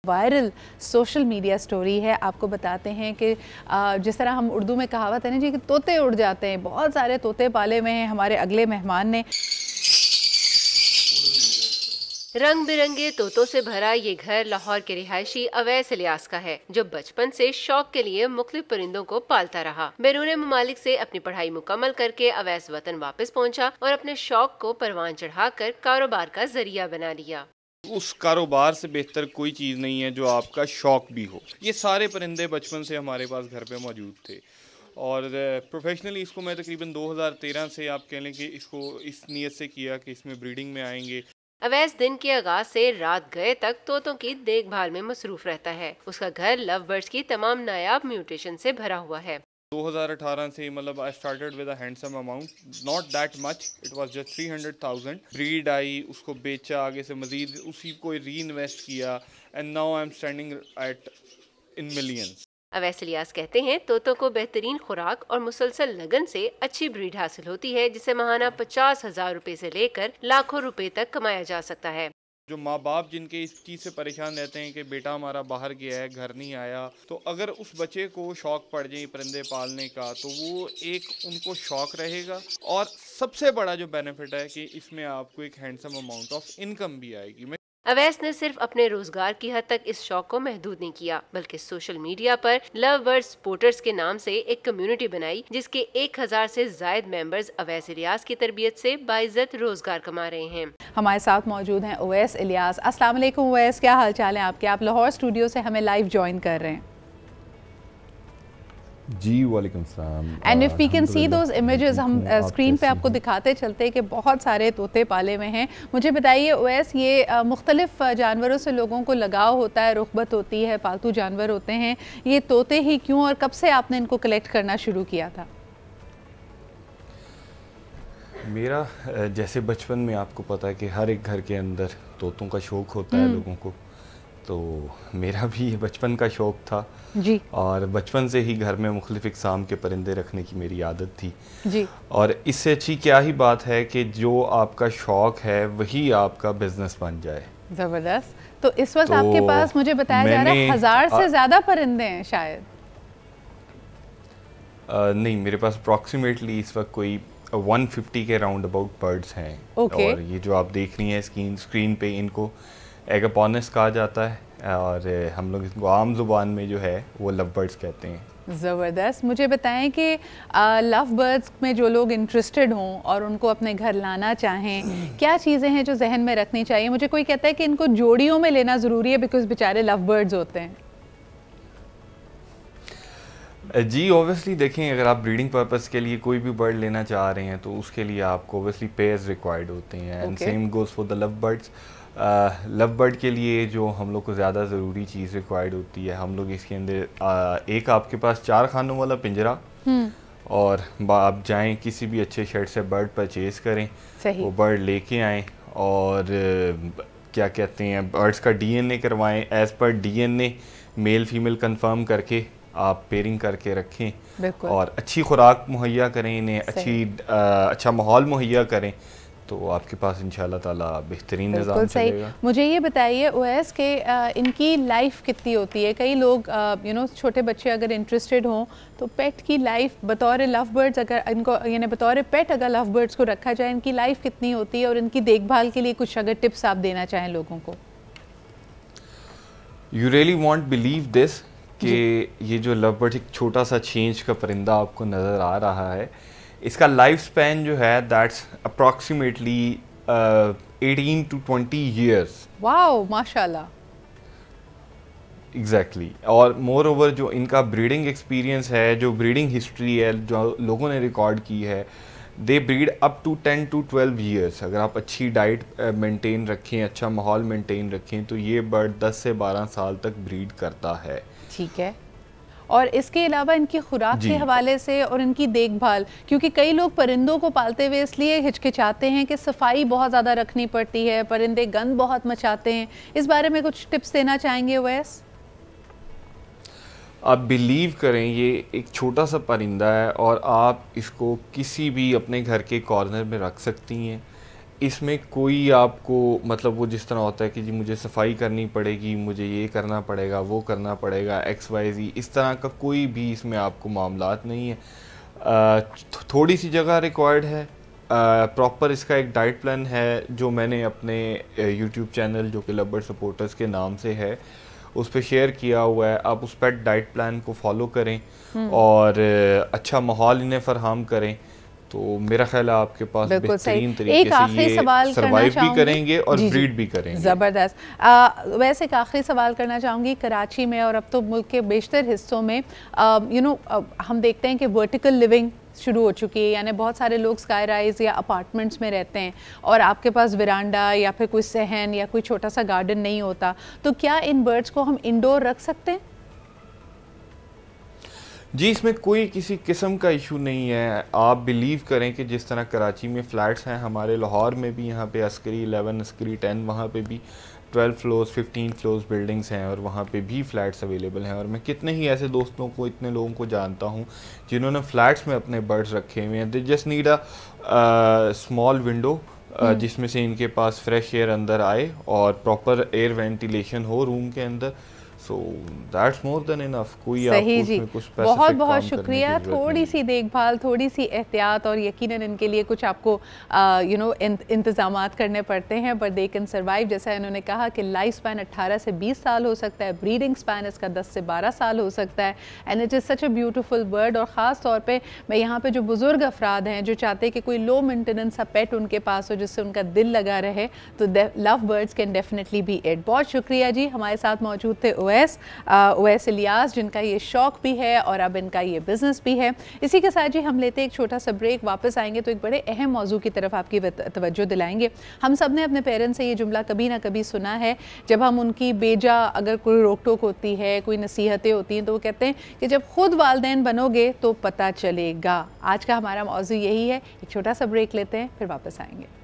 Viral social media story है। आपको बताते हैं कि जिस तरह हम उर्दू में कहावत है ना जी कि तोते उड़ जाते हैं, बहुत सारे तोते पाले हुए हैं हमारे अगले मेहमान ने। रंग बिरंगे तोतों से भरा ये घर लाहौर के रिहायशी अवैस इलियास का है, जो बचपन से शौक के लिए मुख्तलिफ परिंदों को पालता रहा। बैरून ममालिक से अपनी पढ़ाई मुकम्मल करके अवैस वतन वापस पहुंचा और अपने शौक को परवान चढ़ाकर कारोबार का जरिया बना लिया। उस कारोबार से बेहतर कोई चीज़ नहीं है जो आपका शौक भी हो। ये सारे परिंदे बचपन से हमारे पास घर पे मौजूद थे और प्रोफेशनली इसको मैं तकरीबन 2013 से आप कह लें कि इसको इस नीयत से किया कि इसमें ब्रीडिंग में आएंगे। अवैस दिन के आगाज से रात गए तक तोतों की देखभाल में मसरूफ रहता है। उसका घर लव बर्ड्स की तमाम नायाब म्यूटेशन से भरा हुआ है। 2018 से मतलब I started with a handsome amount, not that much, it was just 300,000। Breed I, उसको बेचा, आगे से मजीद उसी को री इन्वेस्ट किया and now I am standing at in millions. Awais Ilyas कहते हैं तोतों को बेहतरीन खुराक और मुसलसल लगन से अच्छी ब्रीड हासिल होती है, जिसे महाना 50,000 रुपए से लेकर लाखों रुपए तक कमाया जा सकता है। जो माँ बाप जिनके इस चीज़ से परेशान रहते हैं कि बेटा हमारा बाहर गया है, घर नहीं आया, तो अगर उस बच्चे को शौक पड़ जाए परिंदे पालने का तो वो एक उनको शौक रहेगा। और सबसे बड़ा जो बेनिफिट है कि इसमें आपको एक हैंडसम अमाउंट ऑफ इनकम भी आएगी। अवैस ने सिर्फ अपने रोजगार की हद तक इस शौक को महदूद नहीं किया, बल्कि सोशल मीडिया पर लव बर्ड्स स्पोर्टर्स के नाम से एक कम्युनिटी बनाई, जिसके 1000 से जायद मेंबर्स अवैस इलियास की तरबियत से बाइज्जत रोजगार कमा रहे हैं। हमारे साथ मौजूद हैं अवैस इलियास। अस्सलाम वालेकुम अवैस, क्या हाल चाल है आपके? आप लाहौर स्टूडियो से हमें लाइव ज्वाइन कर रहे हैं। जी वालेकुम सलाम। And if we can see those images, हम स्क्रीन पे आपको दिखाते चलते हैं कि बहुत सारे तोते पाले हुए हैं। मुझे बताइए ओवैस, ये मुख्तलिफ जानवरों से लोगों को लगाव होता है, रुग़बत होती है, पालतू जानवर होते हैं, ये तोते ही क्यों और कब से आपने इनको कलेक्ट करना शुरू किया था? मेरा जैसे बचपन में आपको पता है कि हर एक घर के अंदर तोतों का शौक़ होता है लोगों को, तो मेरा भी बचपन का शौक़ था जी। और बचपन से ही घर में मुख्तलिफ इक़साम के परिंदे रखने की मेरी आदत थी जी। और इससे अच्छी क्या ही बात है कि जो आपका शौक़ है वही आपका बिजनेस बन जाए। ज़बरदस्त। तो इस वक्त आपके पास मुझे बताया जा रहा है 1000 से ज़्यादा परिंदे हैं शायद? नहीं, मेरे पास अप्रॉक्सीमेटली इस वक्त कोई 150 के राउंड अबाउट बर्ड्स हैं। और ये जो आप देख रही हैं स्क्रीन पे, इनको एगापोनस कहा जाता है और हम लोग इसको आम ज़ुबान में जो है वो लव बर्ड्स कहते हैं। ज़बरदस्त। मुझे बताएं कि लव बर्ड्स में जो लोग इंटरेस्टेड हों और उनको अपने घर लाना चाहें, क्या चीज़ें हैं जो जहन में रखनी चाहिए? मुझे कोई कहता है कि इनको जोड़ियों में लेना ज़रूरी है बिकॉज बेचारे लव बर्ड्स होते हैं। जी ऑब्वियसली देखें, अगर आप ब्रीडिंग पर्पस के लिए कोई भी बर्ड लेना चाह रहे हैं तो उसके लिए आपको ऑब्वियसली पेयर्स रिक्वायर्ड होते हैं and same goes for the love birds. Love bird के लिए जो हम लोग को ज़्यादा ज़रूरी चीज़ रिक्वायर्ड होती है, हम लोग इसके अंदर एक आपके पास 4 खानों वाला पिंजरा और आप जाएं किसी भी अच्छे शेड से बर्ड परचेज़ करें, वो बर्ड लेके आएँ और क्या कहते हैं बर्ड्स का डीएनए करवाएं। As per DNA male female confirm करके आप पेयरिंग करके रखें और अच्छी खुराक मुहैया करें इन्हें, अच्छा माहौल मुहैया करें, तो आपके पास इंशाल्लाह ताला बेहतरीन निज़ाम चलेगा। मुझे ये बताइए ओवैस के इनकी लाइफ कितनी होती है? कई लोग छोटे बच्चे अगर इंटरेस्टेड हों तो पेट की लाइफ बतौर लव बर्ड्स, अगर इनको यानी बतौर पेट अगर लव बर्ड्स को रखा जाए, इनकी लाइफ कितनी होती है और इनकी देखभाल के लिए कुछ अगर टिप्स आप देना चाहें लोगों को। You really won't believe this कि ये जो लव बर्ड एक छोटा सा चेंज का परिंदा आपको नज़र आ रहा है, इसका लाइफ स्पैन जो है that's approximately 18 to 20 years. Wow, माशाल्लाह। एग्जैक्टली। और मोर ओवर जो इनका ब्रीडिंग एक्सपीरियंस है, जो ब्रीडिंग हिस्ट्री है जो लोगों ने रिकॉर्ड की है, they breed up to 10 to 12 years. अगर आप अच्छी डाइट मेंटेन रखें, अच्छा माहौल मेंटेन रखें, तो ये बर्ड 10 से 12 साल तक ब्रीड करता है। ठीक है। और इसके अलावा इनकी खुराक के हवाले से और इनकी देखभाल, क्योंकि कई लोग परिंदों को पालते हुए इसलिए हिचकिचाते हैं कि सफाई बहुत ज़्यादा रखनी पड़ती है, परिंदे गंद बहुत मचाते हैं, इस बारे में कुछ टिप्स देना चाहेंगे ओवैस? आप बिलीव करें, ये एक छोटा सा परिंदा है और आप इसको किसी भी अपने घर के कॉर्नर में रख सकती हैं इसमें कोई आपको मतलब वो जिस तरह होता है कि जी मुझे सफाई करनी पड़ेगी, मुझे ये करना पड़ेगा, वो करना पड़ेगा, XYZ, इस तरह का कोई भी इसमें आपको मामलात नहीं है। थोड़ी सी जगह रिक्वायर्ड है, प्रॉपर इसका एक डाइट प्लान है जो मैंने अपने YouTube चैनल जो कि लवबर्ड सपोर्टर्स के नाम से है उस पर शेयर किया हुआ है। आप उस पेट डाइट प्लान को फॉलो करें और अच्छा माहौल इन्हें फराहम करें, तो मेरा ख्याल है आपके पास बेहतरीन तरीके से ये सर्वाइव भी करेंगे और ब्रीड भी करेंगे। ज़बरदस्त। वैसे एक आखिरी सवाल करना चाहूँगी, कराची में और अब तो मुल्क के बेशतर हिस्सों में हम देखते हैं कि वर्टिकल लिविंग शुरू हो चुकी है, यानी बहुत सारे लोग स्काई राइज या अपार्टमेंट्स में रहते हैं और आपके पास विरांडा या फिर कोई सहन या कोई छोटा सा गार्डन नहीं होता, तो क्या इन बर्ड्स को हम इंडोर रख सकते हैं? जी, इसमें कोई किसी किस्म का इशू नहीं है। आप बिलीव करें कि जिस तरह कराची में फ़्लैट्स हैं, हमारे लाहौर में भी यहाँ पे अस्करी 11, अस्करी 10, वहाँ पे भी 12 फ्लोर्स 15 फ्लोर्स बिल्डिंग्स हैं और वहाँ पे भी फ़्लैट्स अवेलेबल हैं। और मैं कितने ही ऐसे दोस्तों को, इतने लोगों को जानता हूँ जिन्होंने फ़्लैट्स में अपने बर्ड्स रखे हुए हैं। They just need a small window जिसमें से इनके पास फ्रेश एयर अंदर आए और प्रॉपर एयर वेंटिलेशन हो रूम के अंदर। So that's more than enough. कोई सही जी, बहुत बहुत शुक्रिया। थोड़ी सी देखभाल, थोड़ी सी एहतियात और यकीनन इनके लिए कुछ आपको इंतज़ामात करने पड़ते हैं, पर दे कैन सर्वाइव। जैसा इन्होंने कहा कि लाइफ स्पैन 18 से 20 साल हो सकता है, ब्रीडिंग स्पैन इसका 10 से 12 साल हो सकता है। And it is such a beautiful bird. और ख़ास तौर पे मैं यहाँ पे जो बुज़ुर्ग अफराद हैं जो चाहते हैं कि कोई लो मेंटेनेंस सा पेट उनके पास हो जिससे उनका दिल लगा रहे, तो love birds can definitely be it. बहुत शुक्रिया जी। हमारे साथ मौजूद थे ओवैस इलियास, जिनका ये शौक भी है और अब इनका ये बिज़नेस भी है। इसी के साथ जी हम लेते हैं एक छोटा सा ब्रेक। वापस आएंगे तो एक बड़े अहम मौजू की तरफ आपकी तवज्जो दिलाएंगे। हम सब ने अपने पेरेंट्स से ये जुमला कभी ना कभी सुना है, जब हम उनकी बेजा अगर कोई रोक टोक होती है, कोई नसीहतें होती हैं, तो वो कहते हैं कि जब खुद वालिदैन बनोगे तो पता चलेगा। आज का हमारा मौजू यही है। एक छोटा सा ब्रेक लेते हैं, फिर वापस आएंगे।